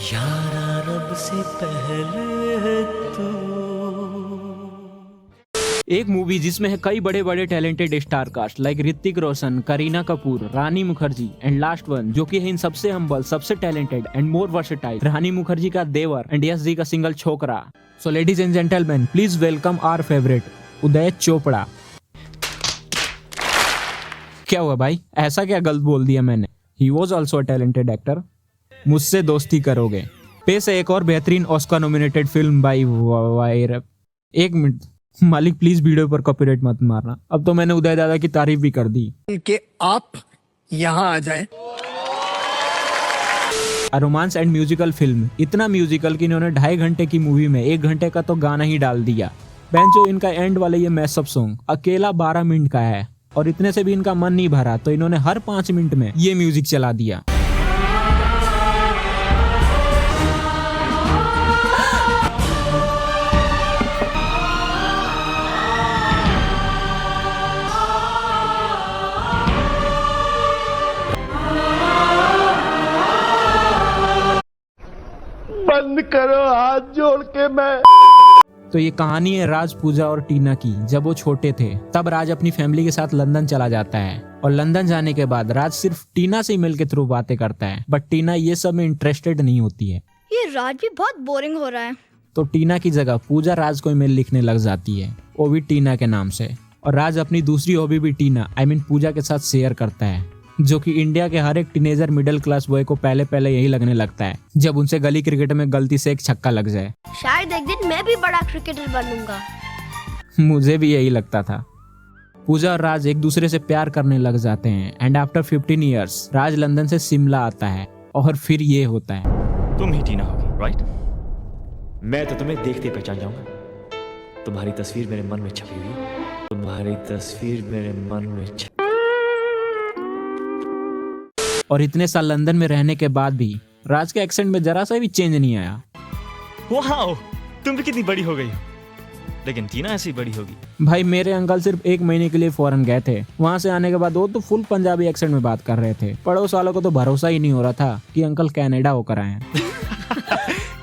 यारा रब से पहले तू। एक मूवी जिसमें है कई बड़े बड़े talented star cast like Hrithik Roshan, Kareena Kapoor, Rani Mukherjee and last one जो कि है इन सबसे हम्बल, सबसे talented and more versatile Rani Mukherjee का देवर एंड यस जी का सिंगल छोकरा। So ladies and gentleman, please welcome our favourite Uday Chopra. क्या हुआ भाई, ऐसा क्या गलत बोल दिया मैंने? He was also a talented actor. मुझसे दोस्ती करोगे पेश है एक और बेहतरीन Oscar nominated film by wire. एक मिनट मालिक, प्लीज वीडियो पर कॉपीराइट मत मारना। अब तो मैंने उदय दादा की तारीफ भी कर दी कि आप यहाँ आ जाएं। रोमांस एंड म्यूजिकल फिल्म, इतना म्यूजिकल कि इन्होंने 2.5 घंटे की मूवी में 1 घंटे का तो गाना ही डाल दिया। बेंचो इनका एंड वाले ये मैसअप सॉन्ग अकेला 12 मिनट का है और इतने से भी इनका मन नहीं भरा तो इन्होंने हर 5 मिनट में ये म्यूजिक चला दिया। बंद करो हाथ जोड़ के मैं। तो ये कहानी है राज, पूजा और टीना की। जब वो छोटे थे तब राज अपनी फैमिली के साथ लंदन चला जाता है और लंदन जाने के बाद राज सिर्फ टीना से ईमेल के थ्रू बातें करता है, बट टीना ये सब में इंटरेस्टेड नहीं होती है। ये राज भी बहुत बोरिंग हो रहा है। तो टीना की जगह पूजा राज को ईमेल लिखने लग जाती है, वो भी टीना के नाम से। और राज अपनी दूसरी हॉबी भी टीना पूजा के साथ शेयर करता है, जो कि इंडिया के हर एक टीनेजर मिडिल क्लास बॉय को पहले यही लगने लगता है जब उनसे गली क्रिकेट में गलती से एक छक्का लग जाए। शायद एक दिन मैं भी बड़ा क्रिकेटर बनूंगा। मुझे भी यही लगता था। पूजा और राज एक दूसरे से प्यार करने लग जाते हैं and after 15 years Raj London से शिमला आता है और फिर ये होता है। तुम ही टीना होगी, राइट? मैं तो तुम्हें देखते ही पहचान जाऊंगा। तुम्हारी तस्वीर मेरे मन में छपी हुई, तुम्हारी तस्वीर मेरे मन में और इतने साल लंदन में रहने के बाद भी राज के एक्सेंट में जरा सा भी चेंज नहीं आया। वाओ, तुम भी कितनी बड़ी हो गई हो। लेकिन टीना ऐसी बड़ी होगी। भाई मेरे अंकल सिर्फ 1 महीने के लिए फॉरेन गए थे, वहां से आने के बाद वो तो फुल पंजाबी एक्सेंट में बात कर रहे थे। पड़ोस वालों को तो भरोसा ही नहीं हो रहा था कि अंकल कनाडा होकर आए हैं।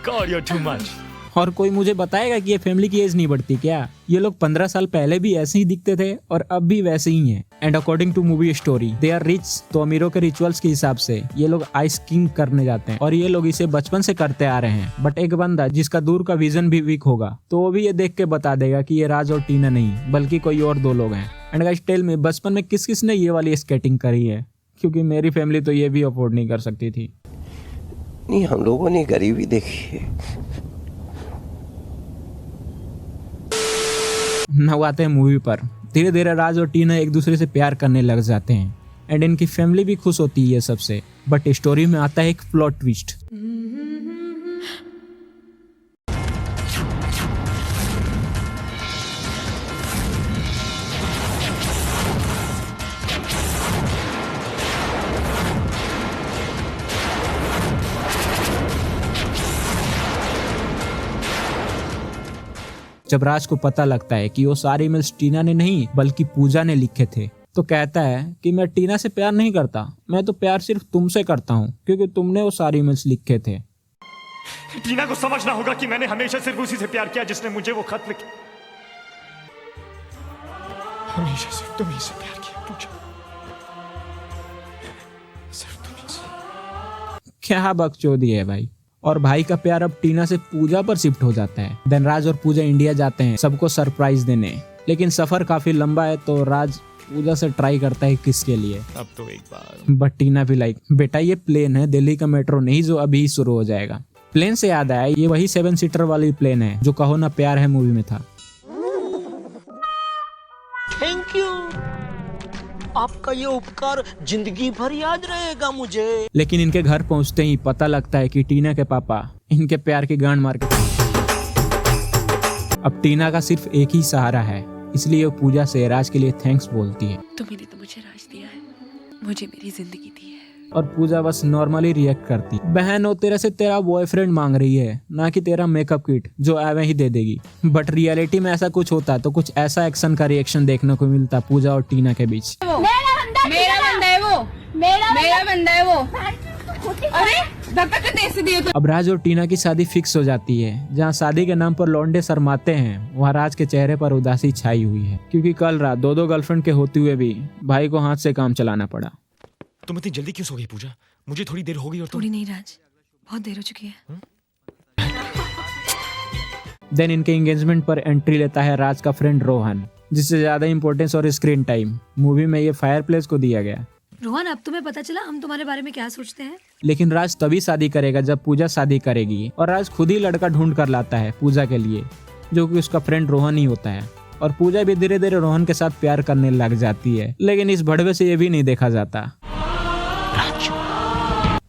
God, you're too much. और कोई मुझे बताएगा कि ये फैमिली की एज नहीं बढ़ती क्या? ये लोग 15 साल पहले भी ऐसे ही दिखते थे और अब भी वैसे ही हैं। And according to movie story they are rich, तो अमीरों के रिचुअल्स के हिसाब से ये लोग आइस किंग करने जाते हैं और ये लोग इसे बचपन से करते आ रहे हैं। बट एक बंदा जिसका दूर का विजन भी वीक होगा तो वो भी ये देख के बता देगा कि ये राज और टीना नहीं बल्कि कोई और 2 लोग हैं। एंड गाइस टेल मी, बचपन में किस किस ने ये वाली स्केटिंग करी है? क्योंकि मेरी फैमिली तो ये भी अफोर्ड नहीं कर सकती थी। नहीं, हम लोगों ने गरीबी देखी है। अब आते हैं मूवी पर। धीरे धीरे राज और टीना एक दूसरे से प्यार करने लग जाते हैं एंड इनकी फैमिली भी खुश होती है सबसे। बट स्टोरी में आता है एक प्लॉट ट्विस्ट। जब राज को पता लगता है कि वो सारे ईमेल्स टीना ने नहीं बल्कि पूजा ने लिखे थे तो कहता है कि मैं टीना से प्यार नहीं करता, मैं तो प्यार सिर्फ तुमसे करता हूँ क्योंकि तुमने वो सारे ईमेल्स लिखे थे। टीना को समझना होगा कि मैंने हमेशा सिर्फ उसी से प्यार किया जिसने मुझे वो खत लिखे। हमेशा सिर्फ तुम्ही से प्यार किया पूजा, सिर्फ तुम्ही से। क्या बकचोदी है भाई। और भाई का प्यार अब टीना से पूजा पर शिफ्ट हो जाता है। देन राज और पूजा इंडिया जाते हैं सबको सरप्राइज देने, लेकिन सफर काफी लंबा है तो राज पूजा से ट्राई करता है किसके लिए। अब तो एक बार। बट टीना भी लाइक, बेटा ये प्लेन है, दिल्ली का मेट्रो नहीं जो अभी शुरू हो जाएगा। प्लेन से याद आया, ये वही 7 सीटर वाली प्लेन है जो कहो ना प्यार है मूवी में था। थैंक यू, आपका ये उपकार जिंदगी भर याद रहेगा मुझे। लेकिन इनके घर पहुंचते ही पता लगता है कि टीना के पापा इनके प्यार की गांड मार के अब टीना का सिर्फ एक ही सहारा है, इसलिए वो पूजा से राज के लिए थैंक्स बोलती है। तुम्ही ने तो मुझे राज दिया है, मुझे मेरी जिंदगी दी है। और पूजा बस नॉर्मली रिएक्ट करती, बहन वो तेरे से तेरा बॉयफ्रेंड मांग रही है ना कि तेरा मेकअप किट जो एवे ही दे देगी। बट रियलिटी में ऐसा कुछ होता तो कुछ ऐसा एक्शन का रिएक्शन देखने को मिलता पूजा और टीना के बीच। मेरा बंदा है वो, मेरा बंदा है वो। अब राज और टीना की शादी फिक्स हो जाती है। जहाँ शादी के नाम पर लौंडे शर्माते हैं, वहाँ राज के चेहरे पर उदासी छाई हुई है, क्योंकि कल रात दो गर्लफ्रेंड के होते हुए भी भाई को हाथ से काम चलाना पड़ा। तुम इतनी जल्दी क्यों सो गई पूजा? मुझे थोड़ी देर हो गई और तुम। थोड़ी नहीं राज, बहुत देर हो चुकी है। देन इनके एंगेजमेंट पर एंट्री लेता है राज का फ्रेंड रोहन, जिससे ज्यादा इंपॉर्टेंस और स्क्रीन टाइम मूवी में ये फायरप्लेस को दिया गया। रोहन, अब तुम्हें पता चला हम तुम्हारे बारे में क्या सोचते हैं? लेकिन राज तभी शादी करेगा जब पूजा शादी करेगी, और राज खुद ही लड़का ढूंढ कर लाता है पूजा के लिए, जो कि उसका फ्रेंड रोहन ही होता है। और पूजा भी धीरे धीरे रोहन के साथ प्यार करने लग जाती है, लेकिन इस भड़वे से ये भी नहीं देखा जाता।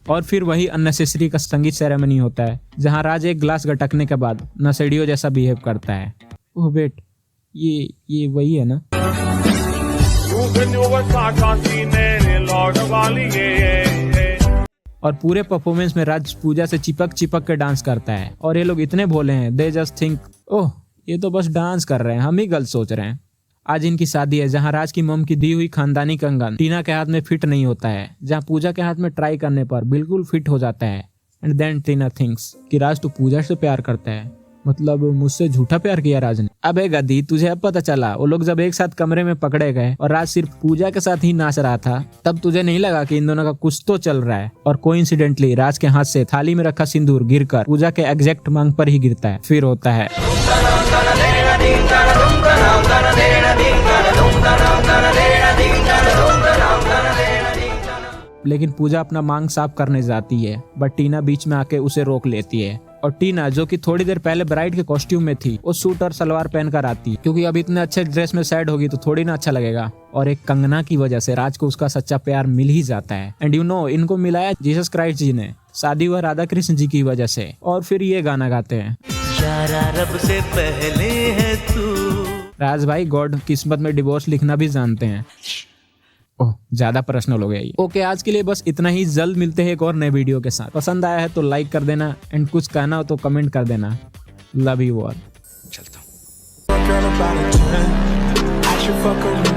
और फिर वही अननेसेसरी का संगीत सेरेमनी होता है, जहाँ राज एक ग्लास गटकने के बाद नशेड़ियों जैसा बिहेव करता है। ओह वेट, ये वही है ना? और पूरे परफॉर्मेंस में राज पूजा से चिपक के डांस करता है, और ये लोग इतने भोले हैं, दे जस्ट थिंक ओह ये तो बस डांस कर रहे हैं, हम ही गलत सोच रहे हैं। आज इनकी शादी है, जहां राज की मॉम की दी हुई खानदानी कंगन टीना के हाथ में फिट नहीं होता है, जहां पूजा के हाथ में ट्राई करने पर बिल्कुल फिट हो जाता है। एंड देन टीना थिंक्स कि राज तो पूजा से प्यार करता है, मतलब मुझसे झूठा प्यार किया राज ने। अबे गधी, तुझे अब पता चला? वो लोग जब एक साथ कमरे में पकड़े गए और राज सिर्फ पूजा के साथ ही नाच रहा था, तब तुझे नहीं लगा कि इन दोनों का कुछ तो चल रहा है? और कोइंसिडेंटली राज के हाथ से थाली में रखा सिंदूर गिरकर पूजा के एग्जैक्ट मांग पर ही गिरता है। फिर होता है लेकिन पूजा अपना मांग साफ करने जाती है, बट टीना बीच में आके उसे रोक लेती है। और टीना, जो कि थोड़ी देर पहले ब्राइड के कॉस्ट्यूम में थी, वो सूट और सलवार पहनकर आती है, क्योंकि अब इतने अच्छे ड्रेस में सैड होगी तो थोड़ी ना अच्छा लगेगा। और एक कंगना की वजह से राज को उसका सच्चा प्यार मिल ही जाता है। एंड यू नो, इनको मिलाया जीसस क्राइस्ट जी ने, शादी हुआ राधा कृष्ण जी की वजह से। और फिर ये गाना गाते हैं, रब से पहले है तू। राज भाई गॉड किस्मत में डिवोर्स लिखना भी जानते हैं। ओह, ज्यादा पर्सनल हो गया ये। ओके, आज के लिए बस इतना ही। जल्द मिलते हैं एक और नए वीडियो के साथ। पसंद आया है तो लाइक कर देना, एंड कुछ कहना हो तो कमेंट कर देना। Love you all. चलता हूँ।